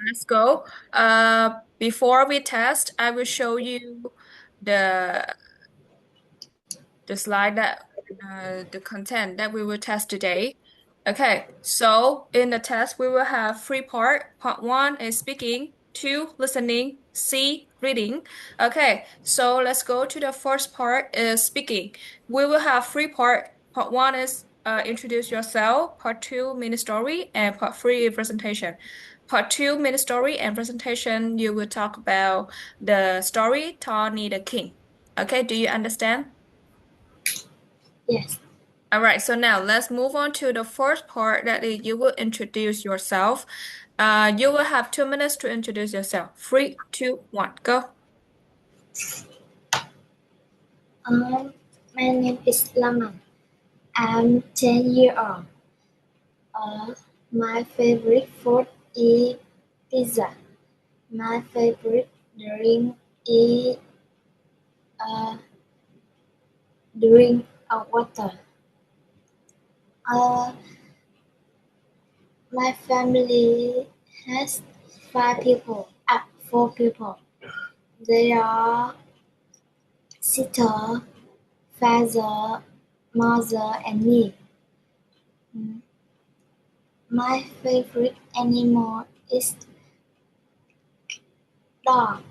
let's go. Before we test, I will show you the the slide that the content that we will test today. Okay, so in the test, we will have three part. Part one is speaking, two listening, C reading. Okay, so let's go to the first part is speaking. We will have three part. Part one is introduce yourself. Part two, mini story, and part three is presentation. Part two, mini story and presentation. You will talk about the story Tony the King. Okay, do you understand? Yes. All right, so now let's move on to the first part that is you will introduce yourself. You will have 2 minutes to introduce yourself. Three, two, one, go. My name is Laman. I'm 10 years old. My favorite food is pizza. My favorite drink is uh, drink of water. Uh, my family has four people. They are sister, father, mother, and me. Mm, My favorite animal is dog.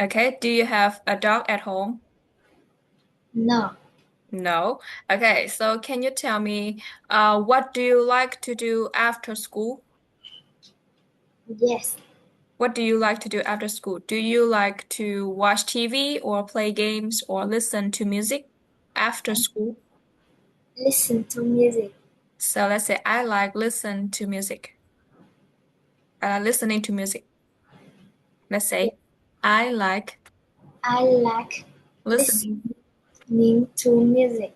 Okay, do you have a dog at home? No, No. Okay, so can you tell me, what do you like to do after school? yes, What do you like to do after school? Do you like to watch TV or play games or listen to music after school? listen to music. So let's say I like listen to music. Listening to music. Let's Yes, say I like I like listening. listening to music.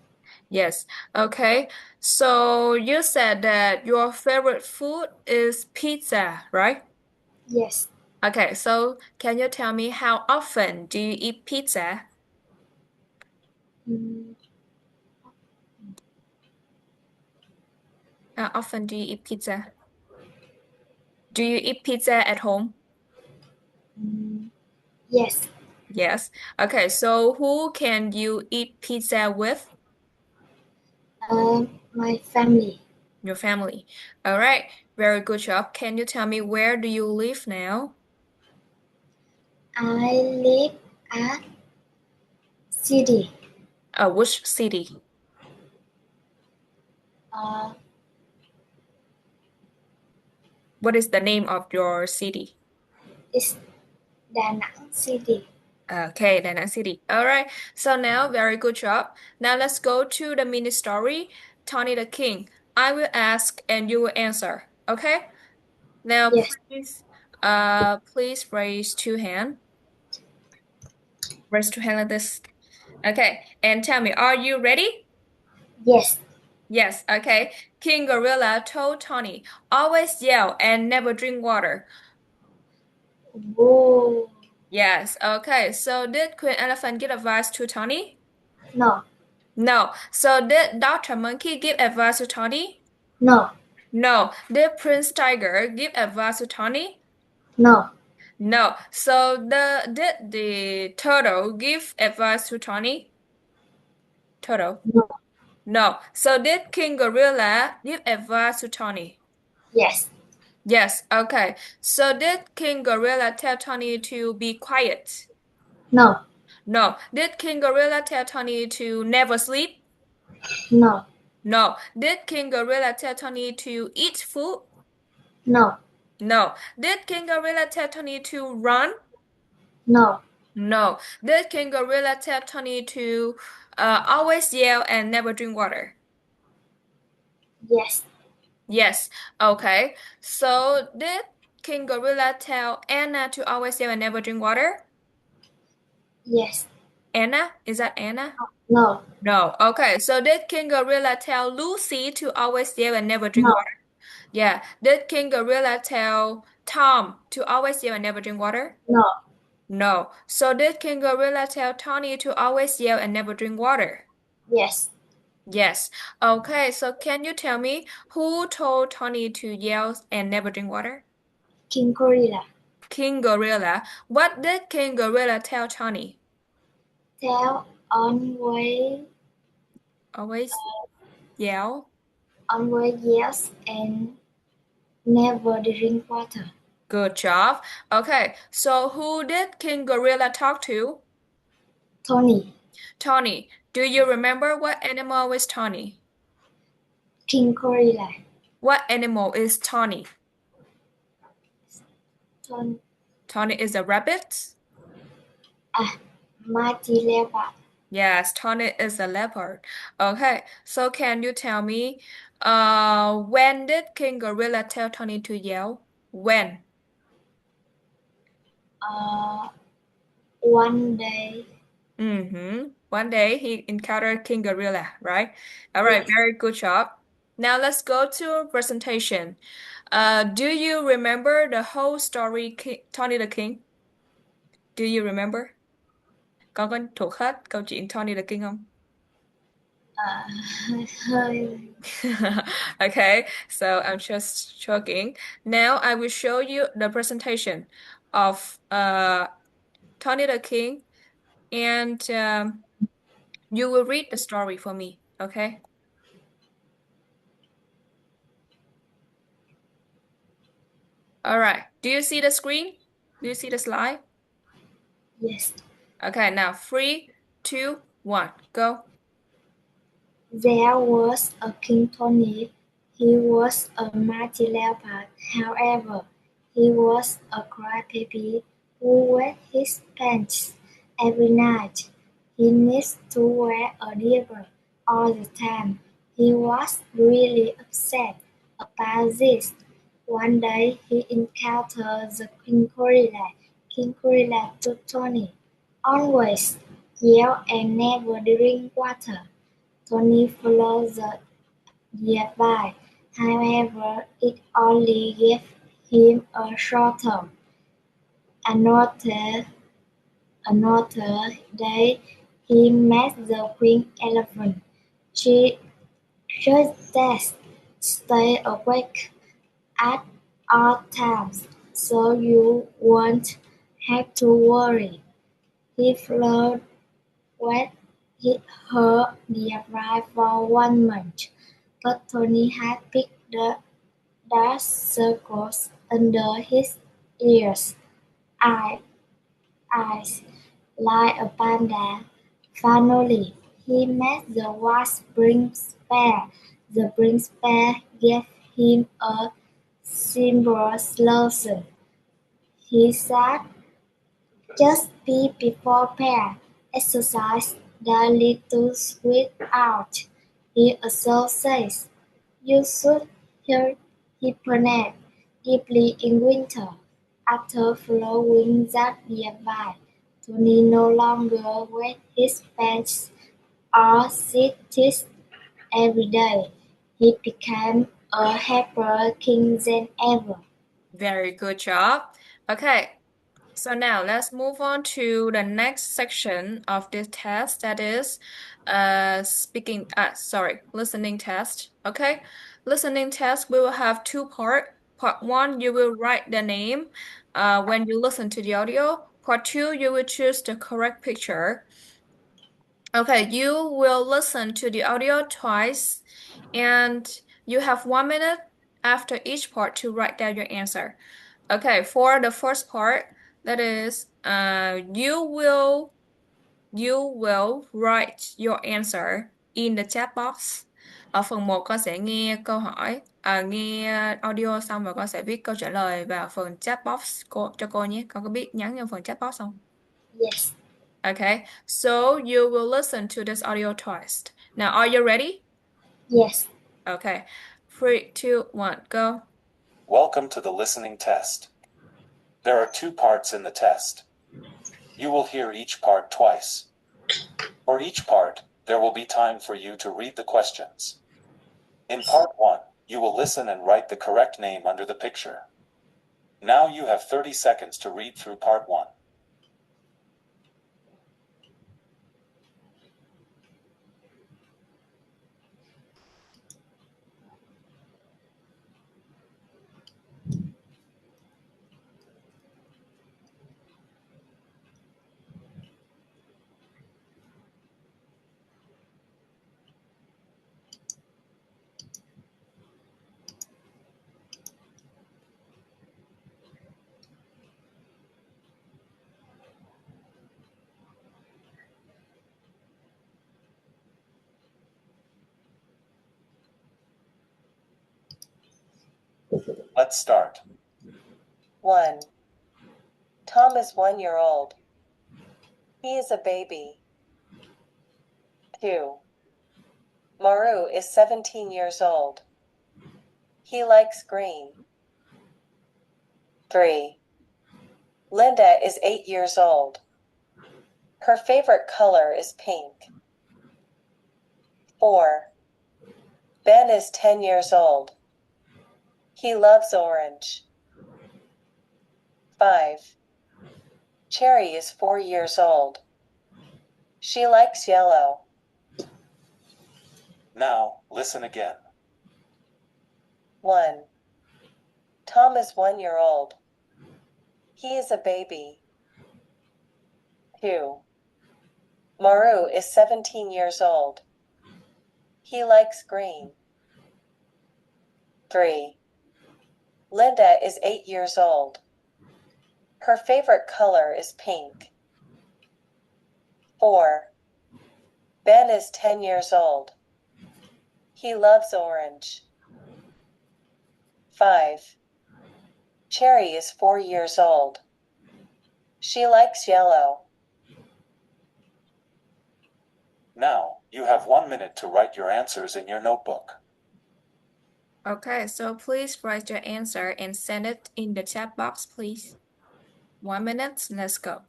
Yes. Okay. So you said that your favorite food is pizza, right? Yes, Okay. So can you tell me how often do you eat pizza? mm, How often do you eat pizza? Do you eat pizza at home? mm, yes. Yes. Okay. So who can you eat pizza with? My family. Your family. All right. Very good job. Can you tell me where do you live now? I live at city. Which city? Uh, What is the name of your city? it's Đà Nẵng City. Okay, Nari City. All right. So now, very good job. Now let's go to the mini story, Tony the King. I will ask and you will answer. Okay? Now, Yes, please raise two hand. Raise two hand like this. Okay. And tell me, are you ready? yes. Yes. Okay. King Gorilla told Tony, always yell and never drink water. Whoa. Yes. Okay. So did Queen Elephant give advice to Tony? No, No. So did Dr. Monkey give advice to Tony? no, No. Did Prince Tiger give advice to Tony? no, No. So did the turtle give advice to Tony? Turtle. no. No. So did King Gorilla give advice to Tony? Yes, Yes. Okay. So did King Gorilla tell Tony to be quiet? no, No. Did King Gorilla tell Tony to never sleep? no, No. Did King Gorilla tell Tony to eat food? no, No. Did King Gorilla tell Tony to run? no. No. Did King Gorilla tell Tony to always yell and never drink water? Yes, Yes. Okay. So did King Gorilla tell Anna to always yell and never drink water? yes. Anna? Is that Anna? No, No. Okay. So did King Gorilla tell Lucy to always yell and never drink no, water? Yeah. Did King Gorilla tell Tom to always yell and never drink water? no. No. So did King Gorilla tell Tony to always yell and never drink water? Yes, Yes. Okay, so can you tell me who told Tony to yell and never drink water? King Gorilla. King Gorilla. What did King Gorilla tell Tony? Tell Always yell. always yes and never drink water. Good job. Okay, so who did King Gorilla talk to? Tony. Tony. Do you remember what animal is Tony? King Gorilla. What animal is Tony? Ton Tony is a rabbit? Mighty Leopard. Yes, Tony is a leopard. Okay, so can you tell me, when did King Gorilla tell Tony to yell? When? Uh, One day. One day he encountered King Gorilla, right? All right, Yes. very good job. Now let's go to presentation. Do you remember the whole story, Tony the King? Do you remember? Con có thuộc hết câu chuyện Tony the King không? Hơi. Okay, so I'm just joking. Now I will show you the presentation of Tony the King, and you will read the story for me, okay? All right. Do you see the screen? Do you see the slide? Yes. Okay, now 3, 2, 1, go. There was a King Tony. He was a mighty leopard. However, he was a crybaby who wet his pants every night. He needs to wear a diaper all the time. He was really upset about this. One day he encountered the King Gorilla. King Gorilla told Tony, always yell and never drink water. Tony followed the advice, however it only gave him a short term. Another another day he met the queen elephant. She suggested stay awake at all times so you won't have to worry. He followed what he heard the advice for 1 month. But Tony had picked the dark circles under his ears, eye, eyes like a panda. Finally, he met the white spring bear. The spring bear gave him a simple solution. He said, just be prepared. Exercise daily to sweat out. He also says you should hibernate deeply in winter. After following that advice, Tony no longer wet his pants or cities every day. He became a happier king than ever. Very good job. Okay, so now let's move on to the next section of this test, that is listening test. Okay, listening test, we will have two part. Part one, you will write the name when you listen to the audio. Part two, you will choose the correct picture. Okay, you will listen to the audio twice, and you have 1 minute after each part to write down your answer. Okay, for the first part, that is, you will write your answer in the chat box. Ở phần một con sẽ nghe câu hỏi, nghe audio xong rồi con sẽ viết câu trả lời vào phần chat box cho cô nhé. Con có biết nhắn vào phần chat box không? Yes. Okay, so you will listen to this audio twice. Now, are you ready? Yes. Okay, 3, 2, 1, go. Welcome to the listening test. There are two parts in the test. You will hear each part twice. For each part, there will be time for you to read the questions. In part 1, you will listen and write the correct name under the picture. Now you have 30 seconds to read through part 1. Let's start. 1. Tom is 1 year old. He is a baby. 2. Maru is 17 years old. He likes green. 3. Linda is 8 years old. Her favorite color is pink. 4. Ben is 10 years old. He loves orange. 5. Cherry is 4 years old. She likes yellow. Now, listen again. 1. Tom is 1 year old. He is a baby. 2. Maru is 17 years old. He likes green. 3. Linda is 8 years old. Her favorite color is pink. 4. Ben is 10 years old. He loves orange. 5. Cherry is 4 years old. She likes yellow. Now, you have 1 minute to write your answers in your notebook. Okay, so please write your answer and send it in the chat box, please. 1 minute, let's go.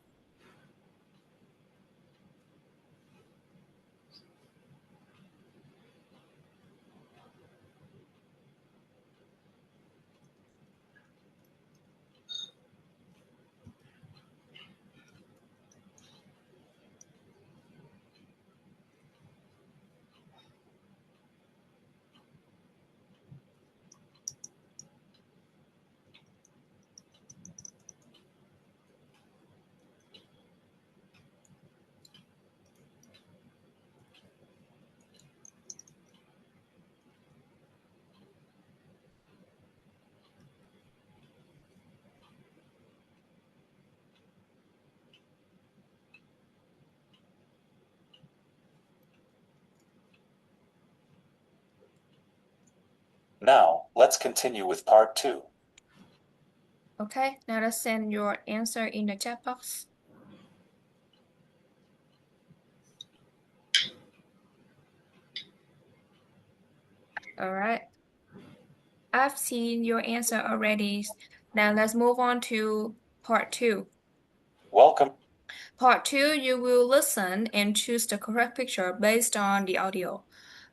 Now, let's continue with part 2. Okay, now let's send your answer in the chat box. All right. I've seen your answer already. Now let's move on to part 2. Welcome. Part 2, you will listen and choose the correct picture based on the audio.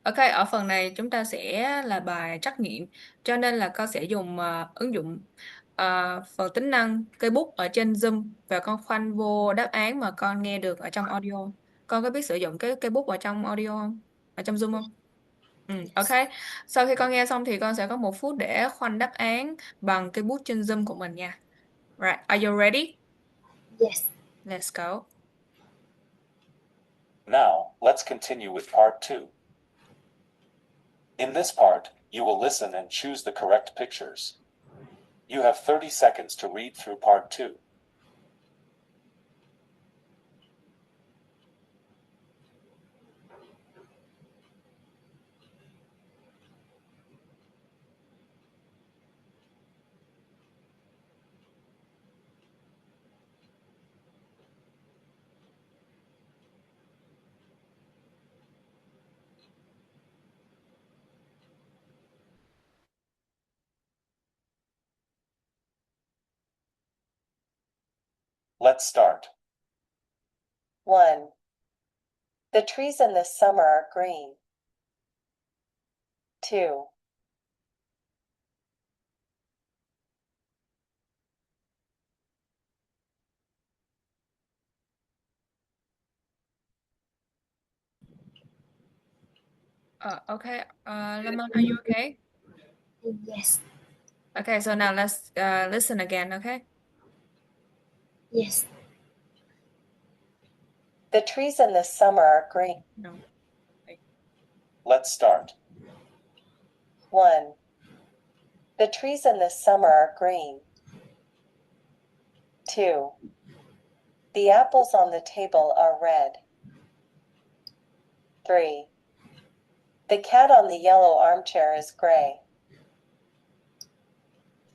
Ok, ở phần này chúng ta sẽ là bài trắc nghiệm, cho nên là con sẽ dùng ứng dụng phần tính năng cây bút ở trên Zoom và con khoanh vô đáp án mà con nghe được ở trong audio. Con có biết sử dụng cái cây bút ở trong audio không? Ở trong Zoom không? Ok. Sau khi con nghe xong thì con sẽ có 1 phút để khoanh đáp án bằng cây bút trên Zoom của mình nha. Right, are you ready? Yes. Let's go. Now, let's continue with part 2. In this part, you will listen and choose the correct pictures. You have 30 seconds to read through part 2. Let's start. 1. The trees in this summer are green. 2. Okay. Lemon, are you okay? Yes. Okay, so now let's listen again, okay? Yes. The trees in this summer are green. No. Let's start. 1. The trees in this summer are green. 2. The apples on the table are red. 3. The cat on the yellow armchair is gray.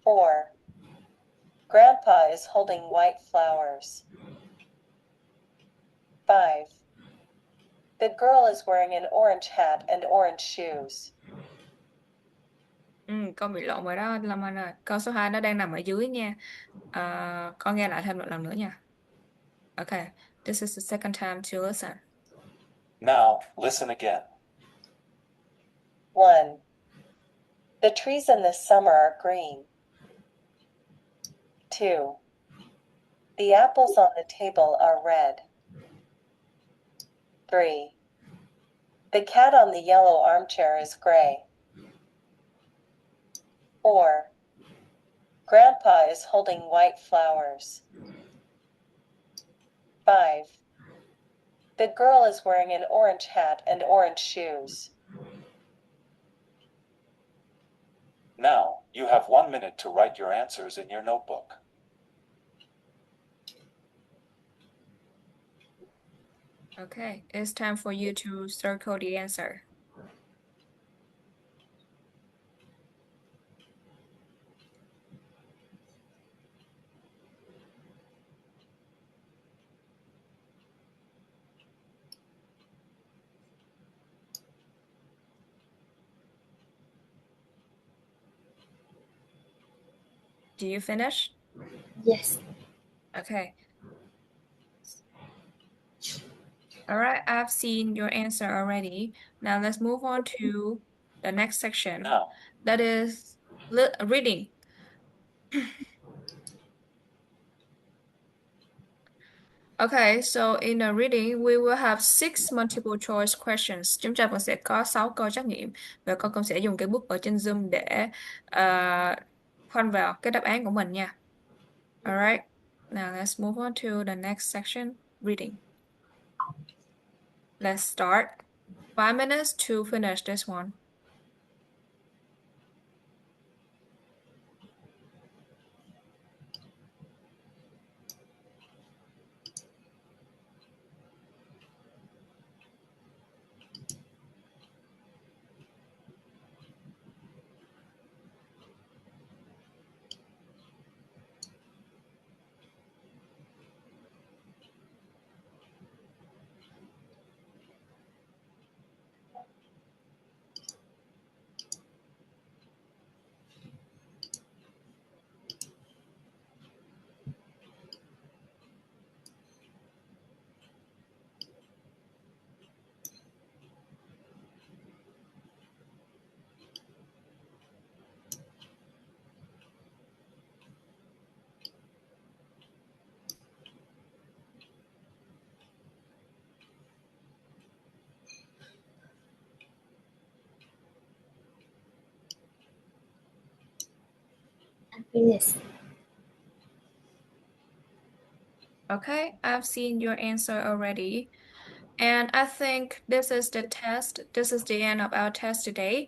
4. Grandpa is holding white flowers. 5. The girl is wearing an orange hat and orange shoes. Con bị lộn rồi đó Lâm Anh ơi. Câu số 2 nó đang nằm ở dưới nha. Con nghe lại thêm một lần nữa nha. Okay, this is the second time to listen. Now, listen again. 1. The trees in the summer are green. 2. The apples on the table are red. 3. The cat on the yellow armchair is gray. 4. Grandpa is holding white flowers. 5. The girl is wearing an orange hat and orange shoes. Now, you have 1 minute to write your answers in your notebook. Okay, it's time for you to circle the answer. Do you finish? Yes. Okay. All right, I've seen your answer already. Now let's move on to the next section. Now, That is reading. Okay, so in the reading, we will have 6 multiple choice questions. Chúng ta vẫn sẽ có 6 câu trắc nghiệm và con cũng sẽ dùng cái bút ở trên Zoom để khoanh vào cái đáp án của mình nha. Alright, now let's move on to the next section, reading. Let's start. 5 minutes to finish this one. Happiness. Okay, I've seen your answer already. And I think this is the test. This is the end of our test today.